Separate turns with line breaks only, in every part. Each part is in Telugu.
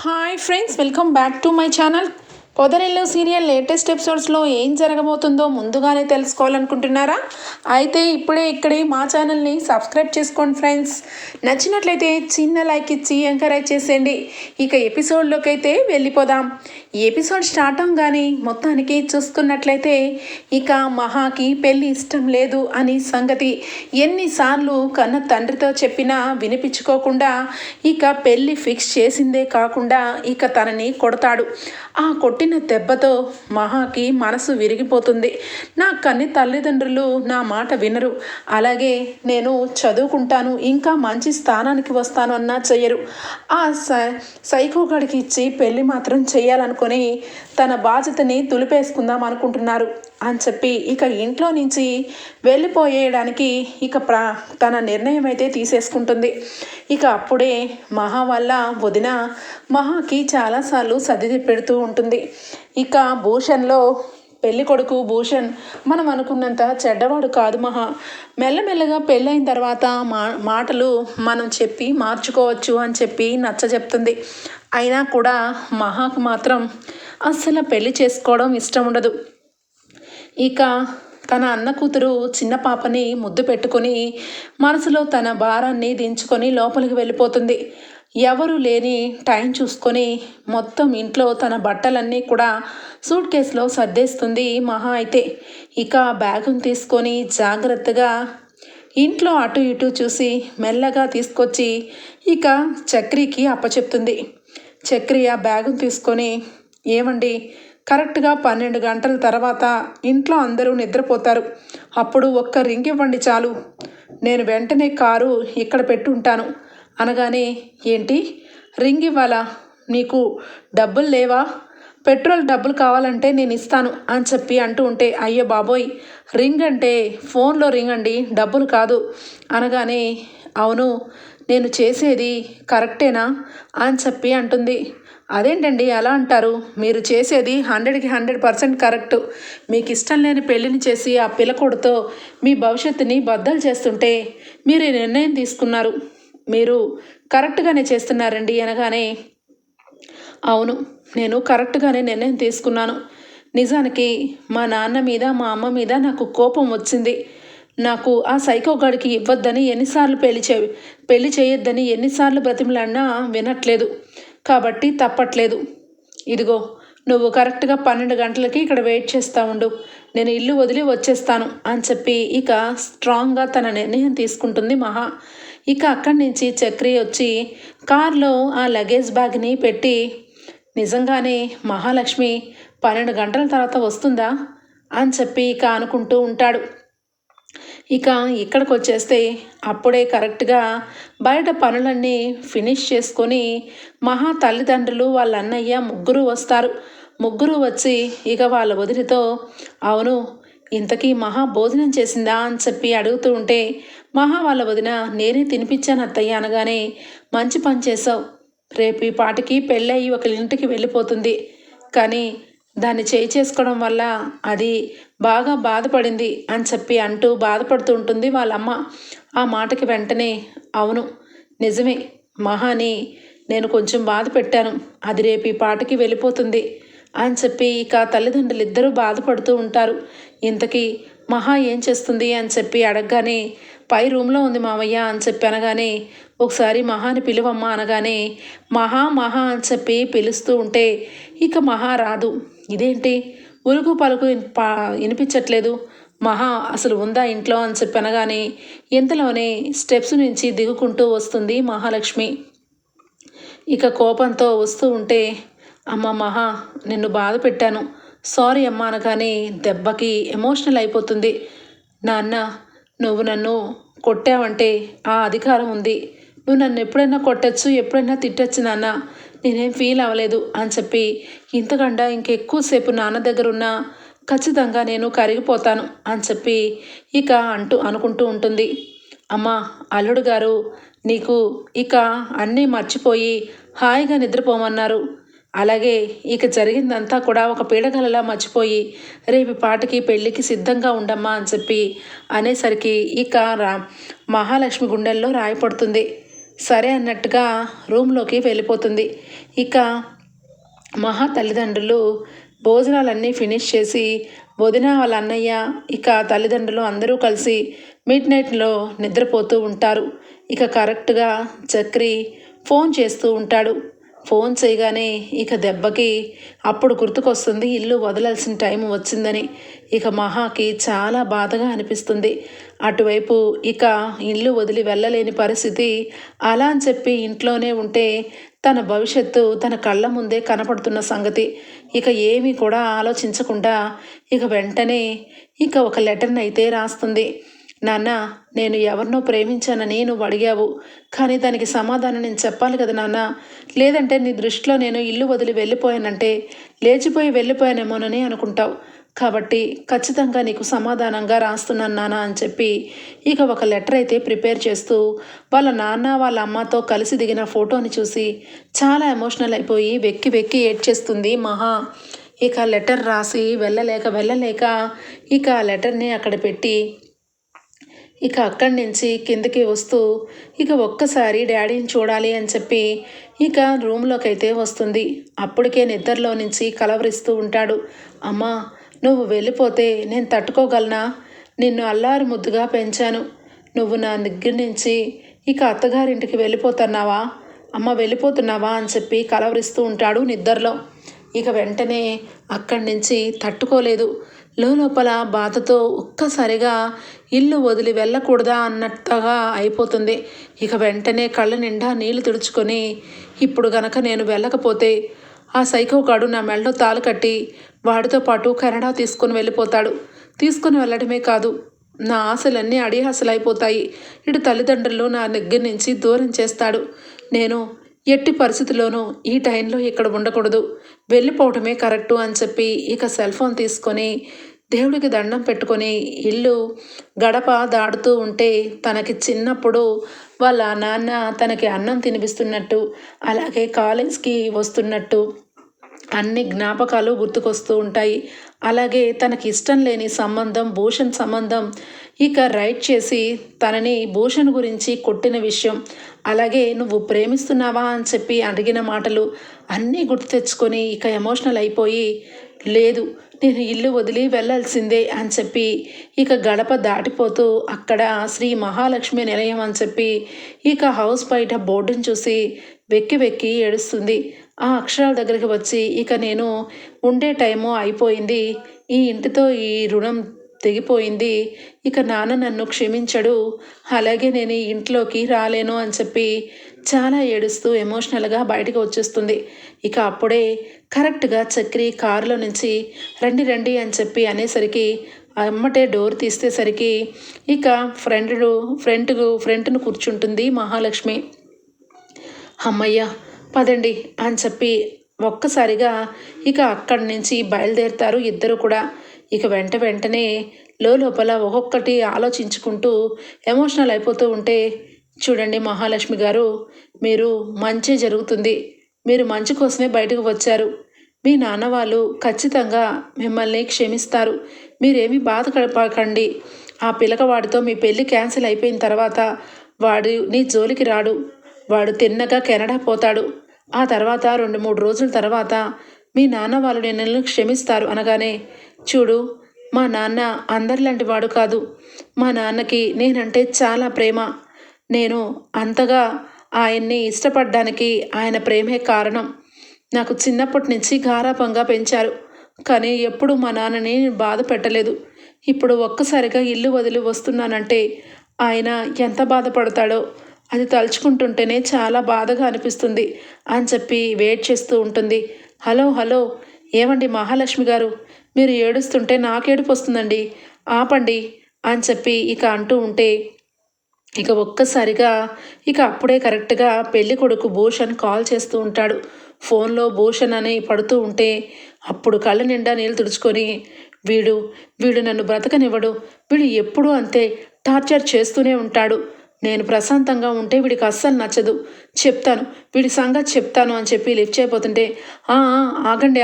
Hi friends, welcome back to my channel. Podarillu serial latest ఎపిసోడ్స్లో ఏం జరగబోతుందో ముందుగానే తెలుసుకోవాలనుకుంటున్నారా? అయితే ఇప్పుడే ఇక్కడే మా ఛానల్ని సబ్స్క్రైబ్ చేసుకోండి ఫ్రెండ్స్. నచ్చినట్లయితే చిన్న లైక్ ఇచ్చి ఎంకరేజ్ చేసేయండి. ఇక ఎపిసోడ్లోకి అయితే వెళ్ళిపోదాం. ఈ ఎపిసోడ్ స్టార్ట్ అవగానే మొత్తానికి చూసుకున్నట్లయితే ఇక మహాకి పెళ్ళి ఇష్టం లేదు అని సంగతి ఎన్నిసార్లు కన్న తండ్రితో చెప్పినా వినిపించుకోకుండా ఇక పెళ్ళి ఫిక్స్ చేసిందే కాకుండా ఇక తనని కొడతాడు. ఆ కొట్టిన దెబ్బతో మహాకి మనసు విరిగిపోతుంది. నా కన్ని తల్లిదండ్రులు నా మాట వినరు, అలాగే నేను చదువుకుంటాను, ఇంకా మంచి స్థానానికి వస్తాను అన్నా చెయ్యరు. ఆ సైకోగాడికి ఇచ్చి పెళ్ళి మాత్రం చెయ్యాలనుకొని తన బాధ్యతని తులిపేసుకుందాం అనుకుంటున్నారు అని చెప్పి ఇక ఇంట్లో నుంచి వెళ్ళిపోయేయడానికి ఇక తన నిర్ణయం అయితే తీసేసుకుంటుంది. ఇక అప్పుడే మహా వల్ల వదిన మహాకి చాలాసార్లు సర్ది పెడుతూ ఉంటుంది. ఇక భూషణ్లో పెళ్ళి కొడుకు భూషణ్ మనం అనుకున్నంత చెడ్డవాడు కాదు మహా. మెల్లమెల్లగా పెళ్ళైన తర్వాత మాటలు మనం చెప్పి మార్చుకోవచ్చు అని చెప్పి నచ్చజెప్తుంది. అయినా కూడా మహాకు మాత్రం అస్సలు పెళ్లి చేసుకోవడం ఇష్టం ఉండదు. ఇక తన అన్న కూతురు చిన్న పాపని ముద్దు పెట్టుకొని మనసులో తన భారాన్ని దించుకొని లోపలికి వెళ్ళిపోతుంది. ఎవరు లేని టైం చూసుకొని మొత్తం ఇంట్లో తన బట్టలన్నీ కూడా సూట్ కేసులో సర్దేస్తుంది మహా. అయితే ఇక బ్యాగును తీసుకొని జాగ్రత్తగా ఇంట్లో అటు ఇటు చూసి మెల్లగా తీసుకొచ్చి ఇక చక్రికి అప్పచెప్తుంది. చక్రి ఆ బ్యాగును తీసుకొని, ఏమండి, కరెక్ట్గా 12 గంటల తర్వాత ఇంట్లో అందరూ నిద్రపోతారు, అప్పుడు ఒక్క రింగ్ ఇవ్వండి చాలు, నేను వెంటనే కారు ఇక్కడ పెట్టుంటాను అనగానే, ఏంటి రింగ్ ఇవ్వాలా, నీకు డబ్బులు లేవా, పెట్రోల్ డబ్బులు కావాలంటే నేను ఇస్తాను అని చెప్పి అంటూ ఉంటే, అయ్యో బాబోయ్, రింగ్ అంటే ఫోన్లో రింగ్ అండి, డబ్బులు కాదు అనగానే, అవును నేను చేసేది కరెక్టేనా అని చెప్పి అంటుంది. అదేంటండి అలా అంటారు, మీరు చేసేది 100కి 100% కరెక్ట్. మీకు ఇష్టం లేని పెళ్ళిని చేసి ఆ పిల్లకొడుతో మీ భవిష్యత్తుని బద్దలు చేస్తుంటే మీరు ఈ నిర్ణయం తీసుకున్నారు, మీరు కరెక్ట్గానే చేస్తున్నారండి అనగానే, అవును నేను కరెక్ట్గానే నిర్ణయం తీసుకున్నాను. నిజానికి మా నాన్న మీద మా అమ్మ మీద నాకు కోపం వచ్చింది. నాకు ఆ సైకో గడికి ఇవ్వద్దని ఎన్నిసార్లు పెళ్లి చేయొద్దని ఎన్నిసార్లు బ్రతిమలాడినా వినట్లేదు, కాబట్టి తప్పట్లేదు. ఇదిగో నువ్వు కరెక్ట్గా 12 గంటలకి ఇక్కడ వెయిట్ చేస్తూ ఉండు, నేను ఇల్లు వదిలి వచ్చేస్తాను అని చెప్పి ఇక స్ట్రాంగ్గా తన నిర్ణయం తీసుకుంటుంది మహా. ఇక అక్కడి నుంచి చక్రి వచ్చి కార్లో ఆ లగేజ్ బ్యాగ్ని పెట్టి, నిజంగానే మహాలక్ష్మి 12 గంటల తర్వాత వస్తుందా అని చెప్పి ఇక అనుకుంటూ ఉంటాడు. ఇక ఇక్కడికి వచ్చేస్తే అప్పుడే కరెక్ట్గా బయట పనులన్నీ ఫినిష్ చేసుకొని మహా తల్లిదండ్రులు వాళ్ళ అన్నయ్య ముగ్గురు వస్తారు. ముగ్గురు వచ్చి ఇక వాళ్ళ వదిలితో, అవును ఇంతకీ మహా భోజనం చేసిందా అని చెప్పి అడుగుతూ ఉంటే, మహా వాళ్ళ వదిన, నేనే తినిపించాను అత్తయ్య అనగానే, మంచి పని చేసావు, రేపు ఈ పాటికి పెళ్ళయి ఒకరి ఇంటికి వెళ్ళిపోతుంది, కానీ దాన్ని చేసుకోవడం వల్ల అది బాగా బాధపడింది అని చెప్పి అంటూ బాధపడుతూ ఉంటుంది వాళ్ళమ్మ. ఆ మాటకి వెంటనే, అవును నిజమే, మహాని నేను కొంచెం బాధ పెట్టాను, అది రేపు ఈ పాటికి వెళ్ళిపోతుంది అని చెప్పి ఇక తల్లిదండ్రులు ఇద్దరూ బాధపడుతూ ఉంటారు. ఇంతకీ మహా ఏం చేస్తుంది అని చెప్పి అడగగానే, పై రూమ్లో ఉంది మామయ్య అని చెప్పి అనగానే, ఒకసారి మహాని పిలువమ్మా అనగానే, మహా మహా అని చెప్పి పిలుస్తూ ఉంటే ఇక మహా రాదు. ఇదేంటి ఉలుకు పలుకు వినిపించట్లేదు, మహా అసలు ఉందా ఇంట్లో అని చెప్పి అనగానే, ఇంతలోనే స్టెప్స్ నుంచి దిగుకుంటూ వస్తుంది మహాలక్ష్మి. ఇక కోపంతో వస్తూ ఉంటే, అమ్మ మహా నిన్ను బాధ పెట్టాను, సారీ అమ్మ అనగానే దెబ్బకి ఎమోషనల్ అయిపోతుంది. నాన్న, నువ్వు నన్ను కొట్టావంటే ఆ అధికారం ఉంది, నువ్వు నన్ను ఎప్పుడైనా కొట్టచ్చు, ఎప్పుడైనా తిట్టచ్చు నాన్న, నేనేం ఫీల్ అవ్వలేదు అని చెప్పి, ఇంతకంటే ఇంకెక్కువసేపు నాన్న దగ్గర ఉన్నా ఖచ్చితంగా నేను కరిగిపోతాను అని చెప్పి ఇక అనుకుంటూ ఉంటుంది. అమ్మ అల్లుడు గారు నీకు ఇక అన్నీ మర్చిపోయి హాయిగా నిద్రపోమన్నారు, అలాగే ఇక జరిగిందంతా కూడా ఒక పీడకలలా మర్చిపోయి రేపు పాటికి పెళ్ళికి సిద్ధంగా ఉండమ్మా అని చెప్పి అనేసరికి ఇక మహాలక్ష్మి గుండెల్లో రాయపడుతుంది. సరే అన్నట్టుగా రూమ్లోకి వెళ్ళిపోతుంది. ఇక మహా తల్లిదండ్రులు భోజనాలన్నీ ఫినిష్ చేసి వదిన వాళ్ళ అన్నయ్య ఇక తల్లిదండ్రులు అందరూ కలిసి మిడ్ నైట్లో నిద్రపోతూ ఉంటారు. ఇక కరెక్ట్గా చక్రి ఫోన్ చేస్తూ ఉంటాడు. ఫోన్ చేయగానే ఇక దెబ్బకి అప్పుడు గుర్తుకొస్తుంది ఇల్లు వదలాల్సిన టైం వచ్చిందని. ఇక మహాకి చాలా బాధగా అనిపిస్తుంది. అటువైపు ఇక ఇల్లు వదిలి వెళ్ళలేని పరిస్థితి. అలా అని చెప్పి ఇంట్లోనే ఉంటే తన భవిష్యత్తు తన కళ్ళ ముందే కనపడుతున్న సంగతి. ఇక ఏమీ కూడా ఆలోచించకుండా ఇక వెంటనే ఇక ఒక లెటర్ని అయితే రాస్తుంది. నాన్న, నేను ఎవరినో ప్రేమించానని నువ్వు అడిగావు, కానీ దానికి సమాధానం నేను చెప్పాలి కదా నాన్న. లేదంటే నీ దృష్టిలో నేను ఇల్లు వదిలి వెళ్ళిపోయానంటే లేచిపోయి వెళ్ళిపోయానేమోనని అనుకుంటావు. కాబట్టి ఖచ్చితంగా నీకు సమాధానంగా రాస్తున్నాను నాన్న అని చెప్పి ఇక ఒక లెటర్ అయితే ప్రిపేర్ చేస్తూ వాళ్ళ నాన్న వాళ్ళ అమ్మతో కలిసి దిగిన ఫోటోని చూసి చాలా ఎమోషనల్ అయిపోయి వెక్కి వెక్కి ఏడ్చేస్తుంది మహా. ఇక లెటర్ రాసి వెళ్ళలేక ఇక ఆ లెటర్ని అక్కడ పెట్టి ఇక అక్కడి నుంచి కిందకి వస్తూ ఇక ఒక్కసారి డాడీని చూడాలి అని చెప్పి ఇక రూమ్లోకి అయితే వస్తుంది. అప్పటికే నిద్రలో నుంచి కలవరిస్తూ ఉంటాడు. అమ్మా, నువ్వు వెళ్ళిపోతే నేను తట్టుకోగలనా? నిన్ను అల్లారు ముద్దుగా పెంచాను. నువ్వు నా దగ్గర నుంచి ఇక అత్తగారింటికి వెళ్ళిపోతున్నావా? అమ్మ వెళ్ళిపోతున్నావా అని చెప్పి కలవరిస్తూ ఉంటాడు నిద్రలో. ఇక వెంటనే అక్కడి నుంచి తట్టుకోలేదు. లోపల బాధతో ఒక్కసారిగా ఇల్లు వదిలి వెళ్ళకూడదా అన్నట్టుగా అయిపోతుంది. ఇక వెంటనే కళ్ళ నిండా నీళ్లు తుడుచుకొని ఇప్పుడు గనక నేను వెళ్ళకపోతే ఆ సైకోగాడు నా మెడలో తాళు కట్టి వాడితో పాటు కెనడా తీసుకొని వెళ్ళిపోతాడు. తీసుకొని వెళ్ళడమే కాదు, నా ఆశలన్నీ అడిహాసలైపోతాయి. ఇటు తల్లిదండ్రులు నా దగ్గర నుంచి దూరం చేస్తాడు. నేను ఎట్టి పరిస్థితుల్లోనూ ఈ టైంలో ఇక్కడ ఉండకూడదు, వెళ్ళిపోవటమే కరెక్టు అని చెప్పి ఇక సెల్ ఫోన్ తీసుకొని దేవుడికి దండం పెట్టుకొని ఇల్లు గడప దాడుతూ ఉంటే తనకి చిన్నప్పుడు వాళ్ళ నాన్న తనకి అన్నం తినిపిస్తున్నట్టు, అలాగే కాలేజ్కి వస్తున్నట్టు అన్ని జ్ఞాపకాలు గుర్తుకొస్తూ ఉంటాయి. అలాగే తనకి ఇష్టం లేని సంబంధం భూషణ్ సంబంధం ఇక రైట్ చేసి తనని భూషణ్ గురించి కొట్టిన విషయం, అలాగే నువ్వు ప్రేమిస్తున్నావా అని చెప్పి అడిగిన మాటలు అన్నీ గుర్తు తెచ్చుకొని ఇక ఎమోషనల్ అయిపోయి లేదు, నేను ఇల్లు వదిలి వెళ్ళాల్సిందే అని చెప్పి ఇక గడప దాటిపోతూ అక్కడ శ్రీ మహాలక్ష్మి నిలయం అని చెప్పి ఇక హౌస్ బయట బోర్డును చూసి వెక్కి వెక్కి ఏడుస్తుంది. ఆ అక్షరాల దగ్గరికి వచ్చి ఇక నేను ఉండే టైము అయిపోయింది, ఈ ఇంటితో ఈ రుణం తెగిపోయింది, ఇక నాన్న నన్ను క్షమించడు, అలాగే నేను ఈ ఇంట్లోకి రాలేను అని చెప్పి చాలా ఏడుస్తూ ఎమోషనల్గా బయటకు వచ్చేస్తుంది. ఇక అప్పుడే కరెక్ట్గా చక్రి కారులో నుంచి రండి రండి అని చెప్పి అనేసరికి అమ్మటే డోర్ తీసేసరికి ఇక ఫ్రంట్ను కూర్చుంటుంది మహాలక్ష్మి. అమ్మయ్య పదండి అని చెప్పి ఒక్కసారిగా ఇక అక్కడి నుంచి బయలుదేరుతారు ఇద్దరు కూడా. ఇక వెంటనే లోపల ఒక్కొక్కటి ఆలోచించుకుంటూ ఎమోషనల్ అయిపోతూ ఉంటే, చూడండి మహాలక్ష్మి గారు, మీరు మంచి జరుగుతుంది, మీరు మంచి కోసమే బయటకు వచ్చారు, మీ నాన్న వాళ్ళు ఖచ్చితంగా మిమ్మల్ని క్షమిస్తారు, మీరేమీ బాధపడకండి. ఆ పిల్లకవాడితో మీ పెళ్ళి క్యాన్సిల్ అయిపోయిన తర్వాత వాడు నీ జోలికి రాడు, వాడు తిన్నగా కెనడా పోతాడు, ఆ తర్వాత 2-3 రోజుల తర్వాత మీ నాన్న వాళ్ళు నిన్ను క్షమిస్తారు అనగానే, చూడు మా నాన్న అందరిలాంటి వాడు కాదు, మా నాన్నకి నేనంటే చాలా ప్రేమ, నేను అంతగా ఆయన్ని ఇష్టపడడానికి ఆయన ప్రేమే కారణం, నాకు చిన్నప్పటి నుంచి గారాబంగా పెంచారు, కానీ ఎప్పుడు మా నాన్నని బాధ పెట్టలేదు, ఇప్పుడు ఒక్కసారిగా ఇల్లు వదిలి వస్తున్నానంటే ఆయన ఎంత బాధపడతాడో అది తలుచుకుంటుంటేనే చాలా బాధగా అనిపిస్తుంది అని చెప్పి వెయిట్ చేస్తూ ఉంటుంది. హలో ఏమండి మహాలక్ష్మి గారు, మీరు ఏడుస్తుంటే నాకేడుపు వస్తుందండి, ఆపండి అని చెప్పి ఇక అంటూ ఉంటే ఇక ఒక్కసారిగా ఇక అప్పుడే కరెక్ట్గా పెళ్లి కొడుకు భూషణ్ కాల్ చేస్తూ ఉంటాడు. ఫోన్లో భూషణ్ అని పడుతూ ఉంటే అప్పుడు కళ్ళ నిండా నీళ్ళు తుడుచుకొని, వీడు నన్ను బ్రతకనివ్వడు, వీడు ఎప్పుడూ అంతే టార్చర్ చేస్తూనే ఉంటాడు, నేను ప్రశాంతంగా ఉంటే వీడికి అస్సలు నచ్చదు, చెప్తాను వీడి సంగతి చెప్తాను అని చెప్పి లిఫ్ట్ చేయబోతుంటే,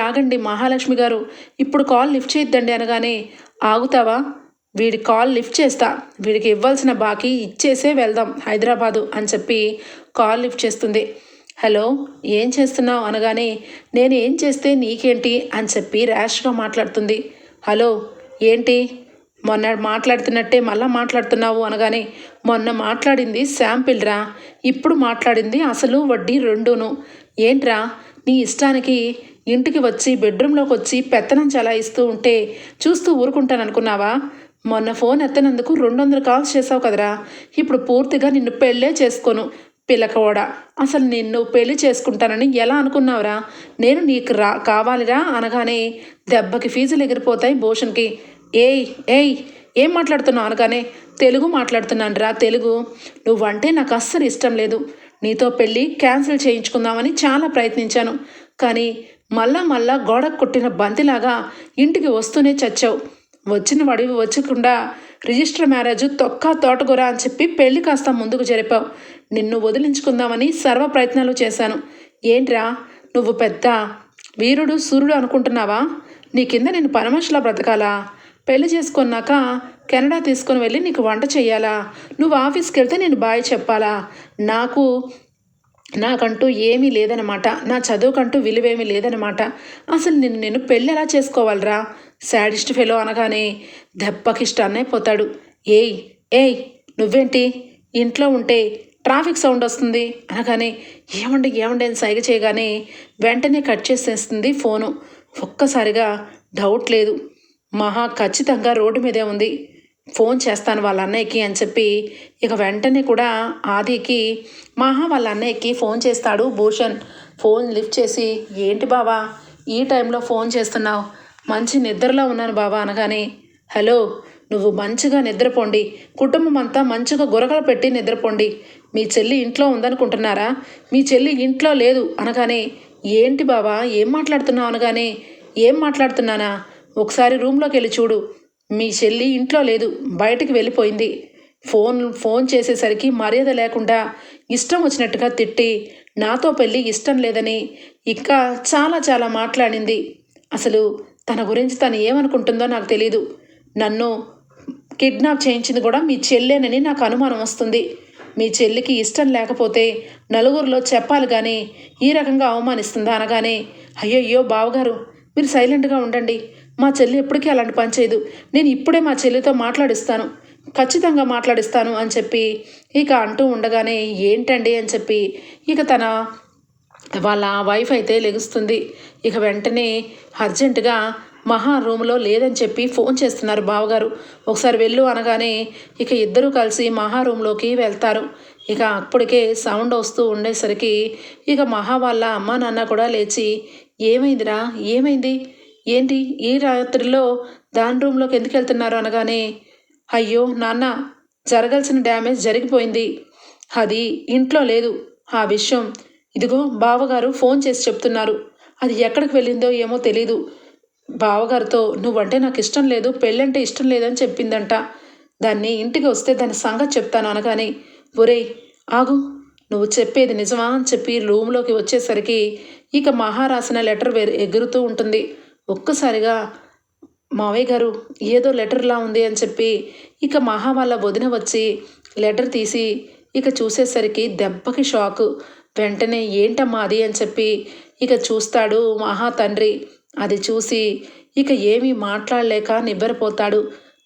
ఆగండి మహాలక్ష్మి గారు, ఇప్పుడు కాల్ లిఫ్ట్ చేయొద్దండి అనగానే, ఆగుతావా, వీడి కాల్ లిఫ్ట్ చేస్తా, వీడికి ఇవ్వాల్సిన బాకీ ఇచ్చేసే వెళ్దాం హైదరాబాదు అని చెప్పి కాల్ లిఫ్ట్ చేస్తుంది. హలో, ఏం చేస్తున్నావు అనగానే నేను ఏం చేస్తే నీకేంటి అని చెప్పి ర్యాష్గా మాట్లాడుతుంది. హలో, ఏంటి మొన్న మాట్లాడుతున్నట్టే మళ్ళా మాట్లాడుతున్నావు అనగానే మొన్న మాట్లాడింది శాంపిల్ రా, ఇప్పుడు మాట్లాడింది అసలు వడ్డీ రెండును. ఏంట్రా నీ ఇష్టానికి ఇంటికి వచ్చి బెడ్రూమ్లోకి వచ్చి పెత్తనం చలాయిస్తూ ఉంటే చూస్తూ ఊరుకుంటాననుకున్నావా? మొన్న ఫోన్ ఎత్తనందుకు 200 కాల్స్ చేసావు కదరా. ఇప్పుడు పూర్తిగా నిన్ను పెళ్ళే చేసుకోను పిల్లకోడా. అసలు నిన్ను పెళ్లి చేసుకుంటానని ఎలా అనుకున్నావురా? నేను నీకు కావాలిరా అనగానే దెబ్బకి ఫీజులు ఎగిరిపోతాయి భూషణ్కి. ఏయ్ ఏయ్ ఏం మాట్లాడుతున్నావు అనగానే తెలుగు మాట్లాడుతున్నాను రా, తెలుగు. నువ్వంటే నాకు అస్సలు ఇష్టం లేదు. నీతో పెళ్ళి క్యాన్సిల్ చేయించుకుందామని చాలా ప్రయత్నించాను, కానీ మళ్ళా గోడకు కొట్టిన బంతిలాగా ఇంటికి వస్తూనే చచ్చావు. వచ్చిన వాడివి వచ్చకుండా రిజిస్టర్ మ్యారేజ్ తొక్క తోటకూర అని చెప్పి పెళ్లి కాస్త ముందుకు జరిపావు. నిన్ను వదిలించుకుందామని సర్వ ప్రయత్నాలు చేశాను. ఏంట్రా నువ్వు పెద్ద వీరుడు సూర్యుడు అనుకుంటున్నావా? నీ కింద నేను పరమశిలా బ్రతకాలా? పెళ్లి చేసుకున్నాక కెనడా తీసుకొని వెళ్ళి నీకు వంట చెయ్యాలా? నువ్వు ఆఫీస్కి వెళ్తే నేను బాయ్ చెప్పాలా? నాకంటూ ఏమీ లేదనమాట. నా చదువుకంటూ విలువేమీ లేదనమాట. అసలు నేను పెళ్ళి ఎలా చేసుకోవాలరా? శాడిస్ట్ ఫెలో అనగానే దెబ్బకిష్టాన్నే పోతాడు. ఏయ్ ఏయ్ నువ్వేంటి ఇంట్లో ఉంటే ట్రాఫిక్ సౌండ్ వస్తుంది అనగానే ఏమండి అని సైగ చేయగానే వెంటనే కట్ చేసేస్తుంది ఫోను. ఒక్కసారిగా డౌట్ లేదు, మహా ఖచ్చితంగా రోడ్డు మీదే ఉంది. ఫోన్ చేస్తాను వాళ్ళ అన్నయ్యకి అని చెప్పి ఇక వెంటనే కూడా ఆదికి మహా వాళ్ళ అన్నయ్యకి ఫోన్ చేస్తాడు భూషణ్. ఫోన్ లిఫ్ట్ చేసి ఏంటి బావా ఈ టైంలో ఫోన్ చేస్తున్నావు? మంచి నిద్రలో ఉన్నాను బావా అనగానే హలో, నువ్వు మంచిగా నిద్రపోండి, కుటుంబం అంతా మంచిగా గురకలు పెట్టి నిద్రపోండి. మీ చెల్లి ఇంట్లో ఉందనుకుంటున్నారా? మీ చెల్లి ఇంట్లో లేదు అనగానే ఏంటి బావా ఏం మాట్లాడుతున్నావు అనగానే ఏం మాట్లాడుతున్నానా, ఒకసారి రూమ్లోకి వెళ్ళి చూడు. మీ చెల్లి ఇంట్లో లేదు, బయటికి వెళ్ళిపోయింది. ఫోన్ చేసేసరికి మర్యాద లేకుండా ఇష్టం వచ్చినట్టుగా తిట్టి నాతో పెళ్ళి ఇష్టం లేదని ఇంకా చాలా మాట్లాడింది. అసలు తన గురించి తను ఏమనుకుంటుందో నాకు తెలీదు. నన్ను కిడ్నాప్ చేయించింది కూడా మీ చెల్లేనని నాకు అనుమానం వస్తుంది. మీ చెల్లికి ఇష్టం లేకపోతే నలుగురిలో చెప్పాలి కానీ ఈ రకంగా అవమానిస్తుందా అనగానే అయ్యయ్యో బావగారు మీరు సైలెంట్గా ఉండండి. మా చెల్లి ఎప్పటికీ అలాంటి పని చేయదు. నేను ఇప్పుడే మా చెల్లితో మాట్లాడిస్తాను, ఖచ్చితంగా మాట్లాడిస్తాను అని చెప్పి ఇక అంటూ ఉండగానే ఏంటండి అని చెప్పి ఇక తన వాళ్ళ వైఫ్ అయితే లెగుస్తుంది. ఇక వెంటనే అర్జెంటుగా మహా రూమ్లో లేదని చెప్పి ఫోన్ చేస్తున్నారు బావగారు, ఒకసారి వెళ్ళు అనగానే ఇక ఇద్దరూ కలిసి మహా రూమ్లోకి వెళ్తారు. ఇక అప్పటికే సౌండ్ వస్తూ ఉండేసరికి ఇక మహా వాళ్ళ అమ్మ నాన్న కూడా లేచి ఏమైందిరా ఏమైంది, ఏంటి ఈ రాత్రిలో దాని రూమ్లోకి ఎందుకు వెళ్తున్నారు అనగానే అయ్యో నాన్న, జరగాల్సిన డ్యామేజ్ జరిగిపోయింది, అది ఇంట్లో లేదు. ఆ విషయం ఇదిగో బావగారు ఫోన్ చేసి చెప్తున్నారు. అది ఎక్కడికి వెళ్ళిందో ఏమో తెలీదు. బావగారితో నువ్వంటే నాకు ఇష్టం లేదు, పెళ్ళంటే ఇష్టం లేదని చెప్పిందంట. దాన్ని ఇంటికి వస్తే దాని సంగతి చెప్తాను అనగానే ఒరేయ్ ఆగు, నువ్వు చెప్పేది నిజమా అని చెప్పి రూమ్లోకి వచ్చేసరికి ఇక మహారాసిన లెటర్ ఎగురుతూ ఉంటుంది. ఒక్కసారిగా మావయ్య గారు ఏదో లెటర్లా ఉంది అని చెప్పి ఇక మహా వాళ్ళ వదిన వచ్చి లెటర్ తీసి ఇక చూసేసరికి దెబ్బకి షాకు. వెంటనే ఏంటమ్మా అది అని చెప్పి ఇక చూస్తాడు మహా తండ్రి. అది చూసి ఇక ఏమీ మాట్లాడలేక నివ్వెరపోతాడు.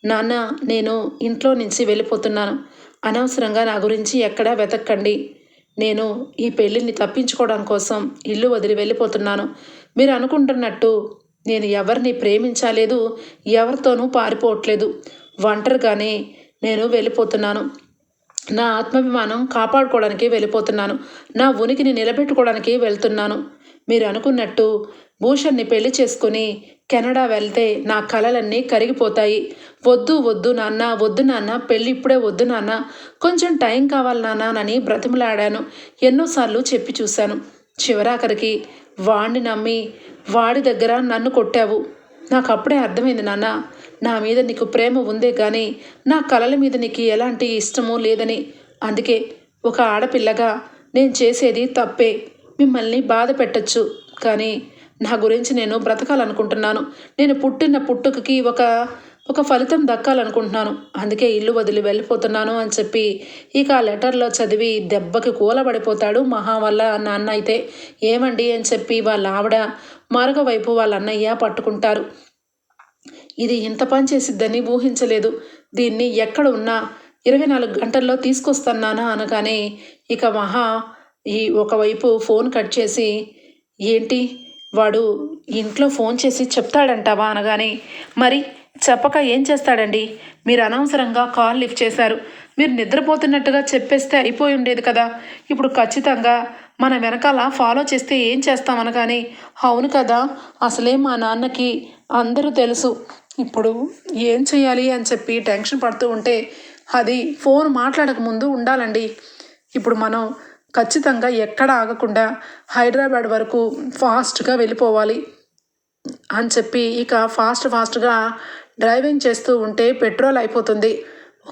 నాన్న, నేను ఇంట్లో నుంచి వెళ్ళిపోతున్నాను. అనవసరంగా నా గురించి ఎక్కడా వెతక్కండి. నేను ఈ పెళ్ళిని తప్పించుకోవడం కోసం ఇల్లు వదిలి వెళ్ళిపోతున్నాను. మీరు అనుకుంటున్నట్టు నేను ఎవరిని ప్రేమించలేదు, ఎవరితోనూ పారిపోవట్లేదు. ఒంటరిగానే నేను వెళ్ళిపోతున్నాను. నా ఆత్మాభిమానం కాపాడుకోవడానికి వెళ్ళిపోతున్నాను. నా ఉనికిని నిలబెట్టుకోవడానికి వెళ్తున్నాను. మీరు అనుకున్నట్టు భూషణ్ని పెళ్లి చేసుకుని కెనడా వెళ్తే నా కలలన్నీ కరిగిపోతాయి. వద్దు నాన్న, వద్దు నాన్న, పెళ్ళి ఇప్పుడే వద్దు నాన్న, కొంచెం టైం కావాలి నాన్న అని బ్రతిమలాడాను. ఎన్నోసార్లు చెప్పి చూశాను. చివరాఖరికి వాడిని నమ్మి వాడి దగ్గర నన్ను కొట్టావు. నాకు అప్పుడే అర్థమైంది నాన్న, నా మీద నీకు ప్రేమ ఉందే కానీ నా కలల మీద నీకు ఎలాంటి ఇష్టమూ లేదని. అందుకే ఒక ఆడపిల్లగా నేను చేసేది తప్పే. మిమ్మల్ని బాధ పెట్టచ్చు, కానీ నా గురించి నేను బ్రతకాలనుకుంటున్నాను. నేను పుట్టిన పుట్టుకకి ఒక ఒక ఫలితం దక్కాలనుకుంటున్నాను, అందుకే ఇల్లు వదిలి వెళ్ళిపోతున్నాను అని చెప్పి ఇక ఆ లెటర్లో చదివి దెబ్బకి కూలబడిపోతాడు మహా వాళ్ళ నాన్న. అయితే ఏమండి అని చెప్పి వాళ్ళ ఆవిడ మరొక వైపు వాళ్ళ అన్నయ్య పట్టుకుంటారు. ఇది ఇంత పని చేసిద్దని ఊహించలేదు, దీన్ని ఎక్కడ ఉన్నా 24 గంటల్లో తీసుకొస్తున్నానా అనగానే ఇక మహా ఈ ఒకవైపు ఫోన్ కట్ చేసి, ఏంటి వాడు ఇంట్లో ఫోన్ చేసి చెప్తాడంటావా అనగానే, మరి చెప్పక ఏం చేస్తాడండి, మీరు అనవసరంగా కాల్ లిఫ్ట్ చేశారు, మీరు నిద్రపోతున్నట్టుగా చెప్పేస్తే అయిపోయి ఉండేది కదా, ఇప్పుడు ఖచ్చితంగా మన వెనకాల ఫాలో చేస్తే ఏం చేస్తామనగానే, అవును కదా, అసలే మా నాన్నకి అందరూ తెలుసు, ఇప్పుడు ఏం చేయాలి అని చెప్పి టెన్షన్ పడుతూ ఉంటే, అది ఫోన్ మాట్లాడక ముందు ఉండాలండి, ఇప్పుడు మనం ఖచ్చితంగా ఎక్కడ ఆగకుండా హైదరాబాద్ వరకు ఫాస్ట్గా వెళ్ళిపోవాలి అని చెప్పి ఇక ఫాస్ట్గా డ్రైవింగ్ చేస్తూ ఉంటే పెట్రోల్ అయిపోతుంది,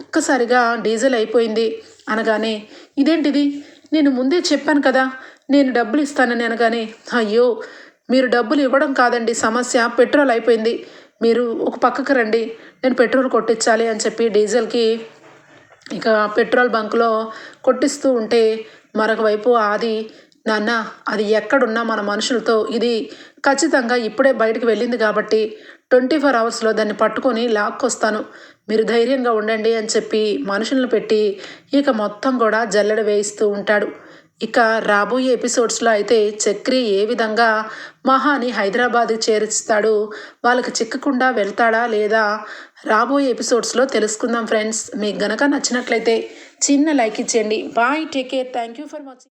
ఒక్కసారిగా డీజిల్ అయిపోయింది అనగానే, ఇదేంటిది, నేను ముందే చెప్పాను కదా నేను డబ్బులు ఇస్తానని అనగానే, అయ్యో మీరు డబ్బులు ఇవ్వడం కాదండి సమస్య, పెట్రోల్ అయిపోయింది, మీరు ఒక పక్కకు రండి, నేను పెట్రోల్ కొట్టించాలి అని చెప్పి డీజిల్కి ఇక పెట్రోల్ బంక్లో కొట్టిస్తూ ఉంటే, మరొక వైపు ఆది, నాన్న అది ఎక్కడున్నా మన మనుషులతో, ఇది ఖచ్చితంగా ఇప్పుడే బయటకు వెళ్ళింది కాబట్టి 24 అవర్స్లో దాన్ని పట్టుకొని లాక్కొస్తాను, మీరు ధైర్యంగా ఉండండి అని చెప్పి మనుషులను పెట్టి ఇక మొత్తం కూడా జల్లెడ వేయిస్తూ ఉంటాడు. ఇక రాబోయే ఎపిసోడ్స్లో అయితే చక్రి ఏ విధంగా మహాని హైదరాబాద్ చేరుస్తాడు, వాళ్ళకి చిక్కకుండా వెళ్తాడా లేదా, రాబోయే ఎపిసోడ్స్లో తెలుసుకుందాం ఫ్రెండ్స్. మీకు గనక నచ్చినట్లయితే చిన్న లైక్ ఇచ్చేయండి. Bye, take care, thank you for watching.